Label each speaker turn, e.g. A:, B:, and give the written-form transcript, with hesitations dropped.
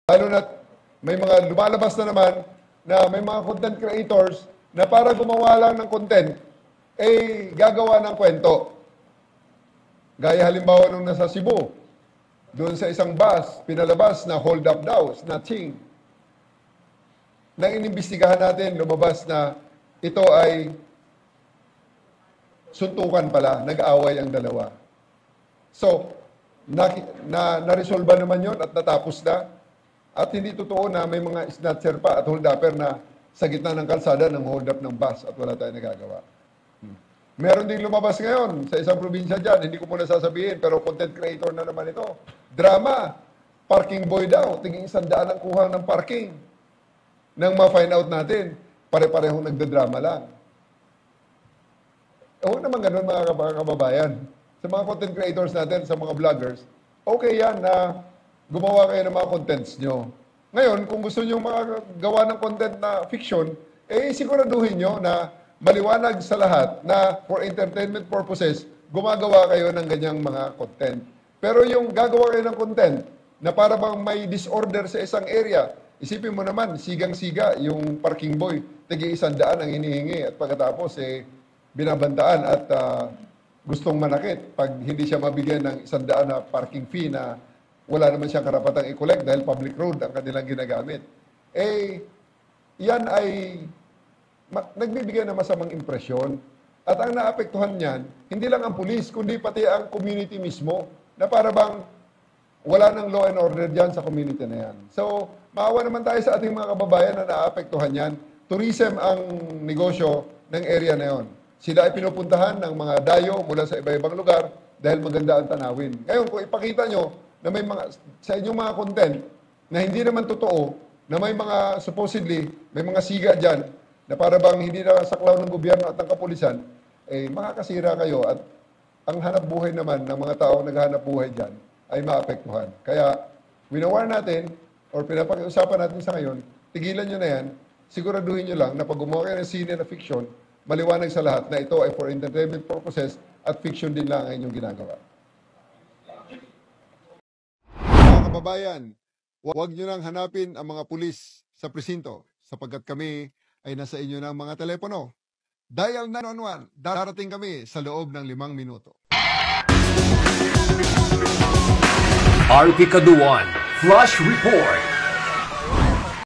A: Lalo na may mga lumalabas na naman na may mga content creators na para gumawa lang ng content, gagawa ng kwento. Gaya halimbawa nung nasa Cebu, doon sa isang bus, pinalabas na hold up daw, snatching. Nang inimbestigahan natin, lumabas na ito ay suntukan pala, nag-away ang dalawa. So, na-resolve naman yon at natapos na. At hindi totoo na may mga snatcher pa at hold-upper na sa gitna ng kalsada ng hold-up ng bus at wala tayong nagagawa. Meron ding lumabas ngayon sa isang probinsya dyan, hindi ko muna sasabihin, pero content creator na naman ito. Drama, parking boy daw, tingin 100 ang kuha ng parking. Nang ma-find out natin, pare-parehong nagdadrama lang. Huwag naman ganun mga kababayan. Sa mga content creators natin, sa mga vloggers, okay yan na gumawa kayo ng mga contents nyo. Ngayon, kung gusto nyo gawa ng content na fiction, siguraduhin nyo na maliwanag sa lahat na for entertainment purposes, gumagawa kayo ng ganyang mga content. Pero yung gagawa kayo ng content na para bang may disorder sa isang area, isipin mo naman, sigang-siga yung parking boy, tig-100 ang hinihingi at pagkatapos binabantaan at gustong manakit pag hindi siya mabigyan ng 100 na parking fee na wala naman siyang karapatang i-collect dahil public road ang kanilang ginagamit. Yan ay nagbibigay ng masamang impresyon. At ang naapektuhan niyan, hindi lang ang pulis, kundi pati ang community mismo, na para bang wala ng law and order dyan sa community na yan. So, maawa naman tayo sa ating mga kababayan na naapektuhan yan. Tourism ang negosyo ng area na yon. Sila ay pinupuntahan ng mga dayo mula sa iba-ibang lugar dahil maganda ang tanawin. Ngayon, kung ipakita nyo na may mga, sa inyong mga content na hindi naman totoo, na may mga supposedly, may mga siga dyan, na para bang hindi na saklaw ng gobyerno at ng kapulisan, makakasira kayo at ang hanap buhay naman ng mga taong naghahanap buhay dyan ay maapektuhan. Kaya, winawar natin, or pinapag-usapan natin sa ngayon, tigilan nyo na yan, siguraduhin nyo lang na pag gumawa kayo ng sine na fiction, maliwanag sa lahat na ito ay for entertainment purposes at fiction din lang ang inyong ginagawa. Mga kababayan, huwag nyo nang hanapin ang mga pulis sa presinto sapagkat kami ay nasa inyo ng mga telepono. Dial 911, darating kami sa loob ng 5 minuto.
B: RP Kaduan Flash Report.